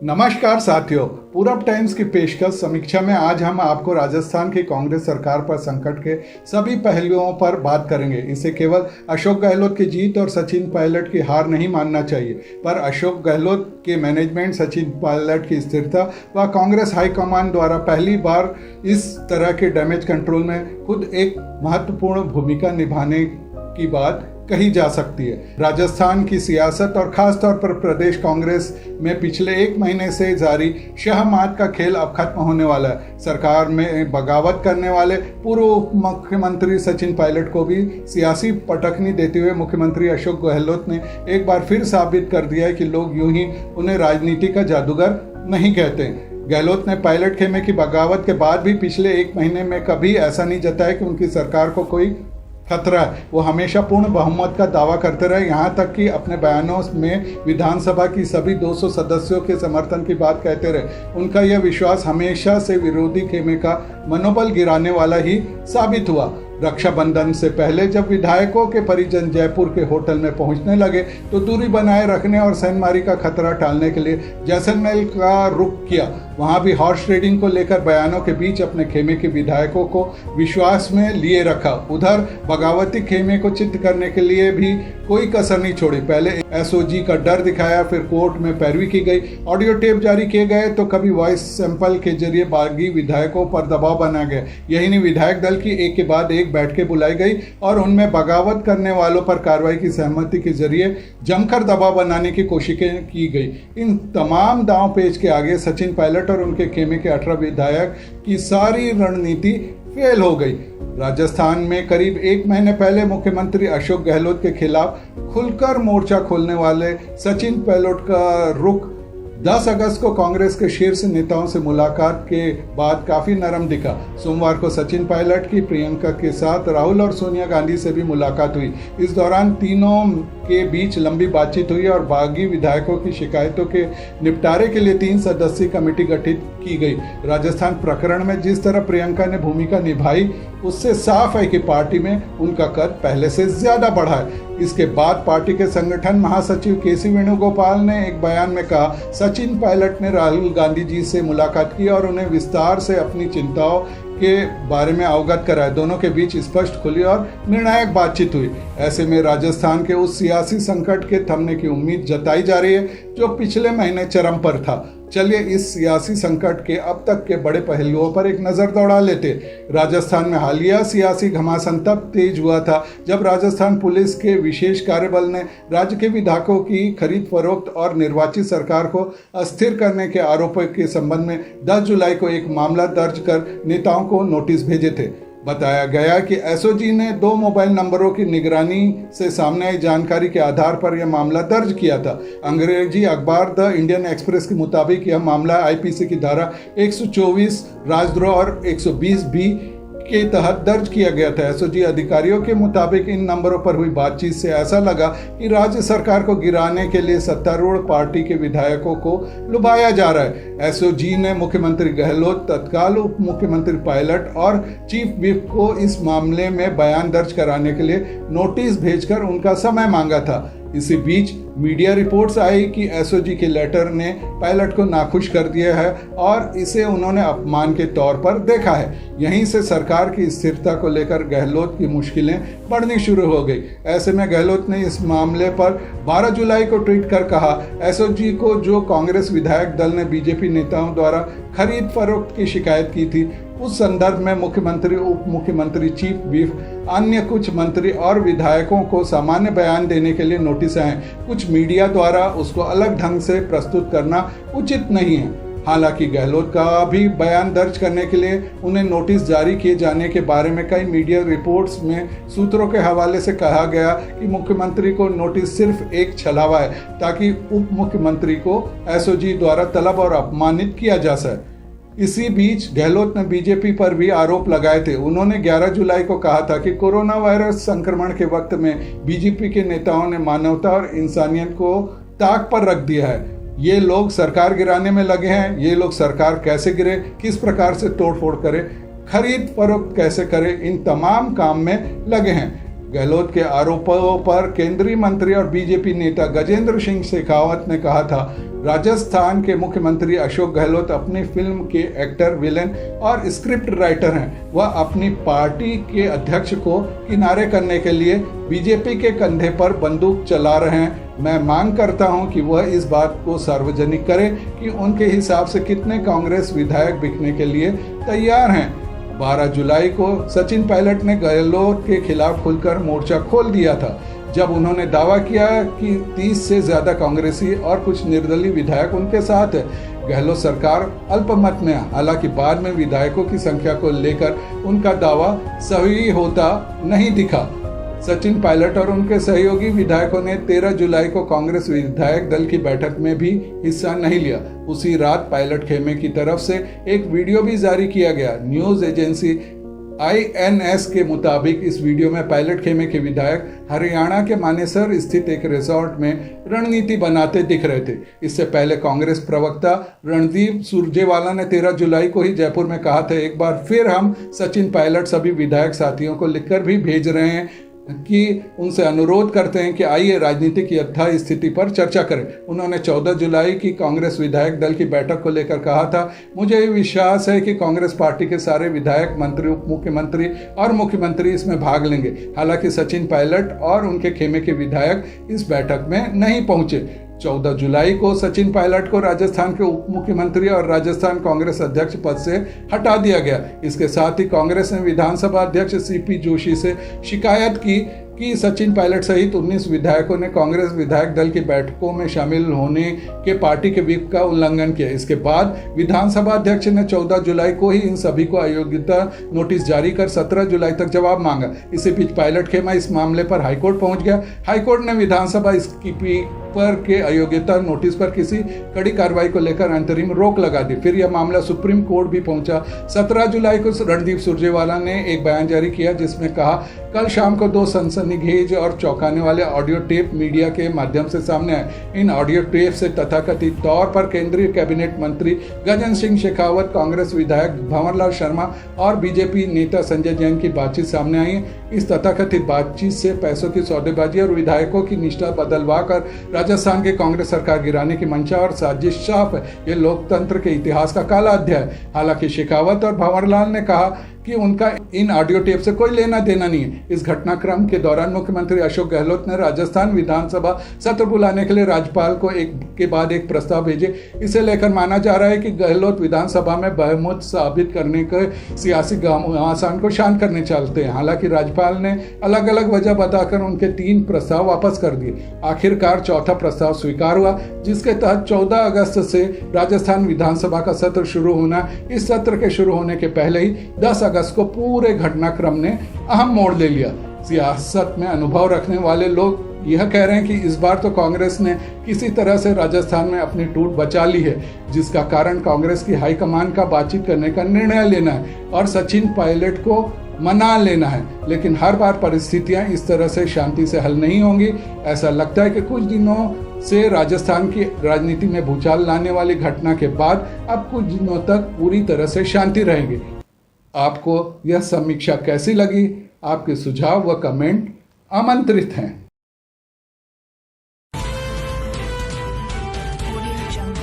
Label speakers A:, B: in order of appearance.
A: नमस्कार साथियों, पूरब टाइम्स की पेशकश समीक्षा में आज हम आपको राजस्थान की कांग्रेस सरकार पर संकट के सभी पहलुओं पर बात करेंगे। इसे केवल अशोक गहलोत की जीत और सचिन पायलट की हार नहीं मानना चाहिए, पर अशोक गहलोत के मैनेजमेंट, सचिन पायलट की स्थिरता व कांग्रेस हाईकमान द्वारा पहली बार इस तरह के डैमेज कंट्रोल में खुद एक महत्वपूर्ण भूमिका निभाने की बात कही जा सकती है। राजस्थान की सियासत और खास तौर पर प्रदेश कांग्रेस में पिछले एक महीने से जारी शह-मात का खेल अब खत्म होने वाला है। सरकार में बगावत करने वाले पूर्व मुख्यमंत्री सचिन पायलट को भी सियासी पटखनी देते हुए मुख्यमंत्री अशोक गहलोत ने एक बार फिर साबित कर दिया है कि लोग यूं ही उन्हें राजनीति का जादूगर नहीं कहते। गहलोत ने पायलट खेमे की बगावत के बाद भी पिछले एक महीने में कभी ऐसा नहीं जताया कि उनकी सरकार को कोई खतरा है। वो हमेशा पूर्ण बहुमत का दावा करते रहे, यहाँ तक कि अपने बयानों में विधानसभा की सभी 200 सदस्यों के समर्थन की बात कहते रहे। उनका यह विश्वास हमेशा से विरोधी खेमे का मनोबल गिराने वाला ही साबित हुआ। रक्षाबंधन से पहले जब विधायकों के परिजन जयपुर के होटल में पहुंचने लगे तो दूरी बनाए रखने और सेंधमारी का खतरा टालने के लिए जैसलमेर का रुख किया। वहां भी हॉर्स ट्रेडिंग को लेकर बयानों के बीच अपने खेमे के विधायकों को विश्वास में लिए रखा। उधर बगावती खेमे को चित्त करने के लिए भी कोई कसर नहीं छोड़ी। पहले एसओजी का डर दिखाया, फिर कोर्ट में पैरवी की गई, ऑडियो टेप जारी किए गए, तो कभी वॉइस सैंपल के जरिए बागी विधायकों पर दबाव बनाया गया। यही नहीं, विधायक दल की एक के बाद एक बैठकें बुलाई गई और उनमें बगावत करने वालों पर कार्रवाई की सहमति के जरिए जमकर दबाव बनाने की कोशिशें की गई। इन तमाम दांव पेच के आगे सचिन पायलट और उनके खेमे के 18 विधायक की सारी रणनीति फेल हो गई। राजस्थान में करीब एक महीने पहले मुख्यमंत्री अशोक गहलोत के खिलाफ खुलकर मोर्चा खोलने वाले सचिन पायलट का रुख 10 अगस्त को कांग्रेस के शीर्ष नेताओं से मुलाकात के बाद काफी नरम दिखा। सोमवार को सचिन पायलट की प्रियंका के साथ राहुल और सोनिया गांधी से भी मुलाकात हुई। इस दौरान तीनों के बीच लंबी बातचीत हुई और बागी विधायकों की शिकायतों के निपटारे के लिए 3 सदस्यीय कमेटी गठित की गई। राजस्थान प्रकरण में जिस तरह प्रियंका ने भूमिका निभाई, उससे साफ है कि पार्टी में उनका कद पहले से ज्यादा बढ़ा है। इसके बाद पार्टी के संगठन महासचिव केसी वेणुगोपाल ने एक बयान में कहा, सचिन पायलट ने राहुल गांधी जी से मुलाकात की और उन्हें विस्तार से अपनी चिंताओं के बारे में अवगत कराया। दोनों के बीच स्पष्ट, खुली और निर्णायक बातचीत हुई। ऐसे में राजस्थान के उस सियासी संकट के थमने की उम्मीद जताई जा रही है जो पिछले महीने चरम पर था। चलिए इस सियासी संकट के अब तक के बड़े पहलुओं पर एक नजर दौड़ा लेते। राजस्थान में हालिया सियासी घमासान तब तेज हुआ था जब राजस्थान पुलिस के विशेष कार्यबल ने राज्य के विधायकों की खरीद फरोख्त और निर्वाचित सरकार को अस्थिर करने के आरोपों के संबंध में 10 जुलाई को एक मामला दर्ज कर नेताओं को नोटिस भेजे थे। बताया गया कि एसओजी ने 2 मोबाइल नंबरों की निगरानी से सामने आई जानकारी के आधार पर यह मामला दर्ज किया था। अंग्रेजी अखबार द इंडियन एक्सप्रेस के मुताबिक यह मामला आईपीसी की धारा 124 राजद्रोह और 120 बी के तहत दर्ज किया गया था। एसओजी अधिकारियों के मुताबिक इन नंबरों पर हुई बातचीत से ऐसा लगा कि राज्य सरकार को गिराने के लिए सत्तारूढ़ पार्टी के विधायकों को लुभाया जा रहा है। एसओजी ने मुख्यमंत्री गहलोत, तत्काल उप मुख्यमंत्री पायलट और चीफ व्हिप को इस मामले में बयान दर्ज कराने के लिए नोटिस भेजकर उनका समय मांगा था। इसी बीच मीडिया रिपोर्ट्स आई कि एसओजी के लेटर ने पायलट को नाखुश कर दिया है और इसे उन्होंने अपमान के तौर पर देखा है। यहीं से सरकार की स्थिरता को लेकर गहलोत की मुश्किलें बढ़नी शुरू हो गई। ऐसे में गहलोत ने इस मामले पर 12 जुलाई को ट्वीट कर कहा, एसओजी को जो कांग्रेस विधायक दल ने बीजेपी नेताओं द्वारा खरीद फरोख्त की शिकायत की थी, उस संदर्भ में मुख्यमंत्री, उप मुख्यमंत्री, चीफ व्हिप, अन्य कुछ मंत्री और विधायकों को सामान्य बयान देने के लिए नोटिस आए। कुछ मीडिया द्वारा उसको अलग ढंग से प्रस्तुत करना उचित नहीं है। हालांकि गहलोत का भी बयान दर्ज करने के लिए उन्हें नोटिस जारी किए जाने के बारे में कई मीडिया रिपोर्ट्स में सूत्रों के हवाले से कहा गया कि मुख्यमंत्री को नोटिस सिर्फ एक छलावा है ताकि उप मुख्यमंत्री को एसओजी द्वारा तलब और अपमानित किया जा सके। इसी बीच गहलोत ने बीजेपी पर भी आरोप लगाए थे। उन्होंने 11 जुलाई को कहा था कि कोरोना वायरस संक्रमण के वक्त में बीजेपी के नेताओं ने मानवता और इंसानियत को ताक पर रख दिया है। ये लोग सरकार गिराने में लगे हैं। ये लोग सरकार कैसे गिरे, किस प्रकार से तोड़फोड़ करे, खरीद फरोख्त कैसे करे, इन तमाम काम में लगे हैं। गहलोत के आरोपों पर केंद्रीय मंत्री और बीजेपी नेता गजेंद्र सिंह शेखावत ने कहा था राजस्थान के मुख्यमंत्री अशोक गहलोत अपनी फिल्म के एक्टर, विलेन और स्क्रिप्ट राइटर हैं। वह अपनी पार्टी के अध्यक्ष को किनारे करने के लिए बीजेपी के कंधे पर बंदूक चला रहे हैं। मैं मांग करता हूं कि वह इस बात को सार्वजनिक करें कि उनके हिसाब से कितने कांग्रेस विधायक बिकने के लिए तैयार हैं। 12 जुलाई को सचिन पायलट ने गहलोत के खिलाफ खुलकर मोर्चा खोल दिया था, जब उन्होंने दावा किया कि 30 से ज्यादा कांग्रेसी और कुछ निर्दलीय विधायक उनके साथ है। गहलोत सरकार अल्पमत में, हालांकि बाद में विधायकों की संख्या को लेकर उनका दावा सही होता नहीं दिखा। सचिन पायलट और उनके सहयोगी विधायकों ने 13 जुलाई को कांग्रेस विधायक दल की बैठक में भी हिस्सा नहीं लिया। उसी रात पायलट खेमे की तरफ से एक वीडियो भी जारी किया गया। न्यूज एजेंसी INS के मुताबिक इस वीडियो में पायलट खेमे के विधायक हरियाणा के मानेसर स्थित एक रिसोर्ट में रणनीति बनाते दिख रहे थे। इससे पहले कांग्रेस प्रवक्ता रणदीप सुरजेवाला ने 13 जुलाई को ही जयपुर में कहा था, एक बार फिर हम सचिन पायलट सभी विधायक साथियों को लिखकर भी भेज रहे हैं कि उनसे अनुरोध करते हैं कि आइए राजनीतिक यथास्थिति पर चर्चा करें। उन्होंने 14 जुलाई की कांग्रेस विधायक दल की बैठक को लेकर कहा था, मुझे विश्वास है कि कांग्रेस पार्टी के सारे विधायक, मंत्री, उप मुख्यमंत्री और मुख्यमंत्री इसमें भाग लेंगे। हालांकि सचिन पायलट और उनके खेमे के विधायक इस बैठक में नहीं पहुंचे। 14 जुलाई को सचिन पायलट को राजस्थान के उप मुख्यमंत्री और राजस्थान कांग्रेस अध्यक्ष पद से हटा दिया गया। इसके साथ ही कांग्रेस ने विधानसभा अध्यक्ष CP जोशी से शिकायत की कि सचिन पायलट सहित 19 विधायकों ने कांग्रेस विधायक दल की बैठकों में शामिल होने के पार्टी के व्हिप का उल्लंघन किया। इसके बाद विधानसभा अध्यक्ष ने 14 जुलाई को ही इन सभी को अयोग्यता नोटिस जारी कर 17 जुलाई तक जवाब मांगा। इसी बीच पायलट खेमा इस मामले पर हाईकोर्ट पहुंच गया। हाईकोर्ट ने विधानसभा स्पीकर के अयोग्यता नोटिस पर किसी कड़ी कार्रवाई को लेकर अंतरिम रोक लगा दी। फिर यह मामला सुप्रीम कोर्ट भी पहुंचा। 17 जुलाई को रणदीप सुरजेवाला ने एक बयान जारी किया जिसमें कहा, कल शाम को 2 सनसनीखेज और चौंकाने वाले ऑडियो टेप मीडिया के माध्यम से सामने आए। इन ऑडियो टेप से तथाकथित तौर पर केंद्रीय कैबिनेट मंत्री गजेंद्र सिंह शेखावत, कांग्रेस विधायक भंवरलाल शर्मा और बीजेपी नेता संजय जैन की बातचीत सामने आई है। इस तथाकथित बातचीत से पैसों की सौदेबाजी और विधायकों की निष्ठा बदलवा कर राजस्थान की कांग्रेस सरकार गिराने की मंशा और साजिश साफ है। ये लोकतंत्र के इतिहास का काला अध्याय। हालांकि शेखावत और भंवरलाल ने कहा कि उनका इन ऑडियो टेप से कोई लेना देना नहीं है। इस घटनाक्रम के दौरान मुख्यमंत्री अशोक गहलोत ने राजस्थान विधानसभा सत्र बुलाने के लिए राज्यपाल को एक के बाद एक प्रस्ताव भेजे। इसे लेकर माना जा रहा है कि गहलोत विधानसभा में बहुमत साबित करने के सियासी घमासान को शांत करने चाहते हैं। हालांकि राज्यपाल ने अलग अलग वजह बताकर उनके 3 प्रस्ताव वापस कर दिए। आखिरकार चौथा प्रस्ताव स्वीकार हुआ, जिसके तहत 14 अगस्त से राजस्थान विधानसभा का सत्र शुरू होना। इस सत्र के शुरू होने के पहले ही 10 अगस्त को पूरे घटनाक्रम ने अहम मोड़ ले लिया। सियासत में अनुभव रखने वाले लोग यह कह रहे हैं कि इस बार तो कांग्रेस ने किसी तरह से राजस्थान में अपनी टूट बचा ली है, जिसका कारण कांग्रेस की हाईकमान का बातचीत करने का निर्णय लेना है और सचिन पायलट को मना लेना है। लेकिन हर बार परिस्थितियां इस तरह से शांति से हल नहीं होंगी। ऐसा लगता है कि कुछ दिनों से राजस्थान की राजनीति में भूचाल लाने वाली घटना के बाद अब कुछ दिनों तक पूरी तरह से शांति रहेगी। आपको यह समीक्षा कैसी लगी? आपके सुझाव व कमेंट आमंत्रित हैं।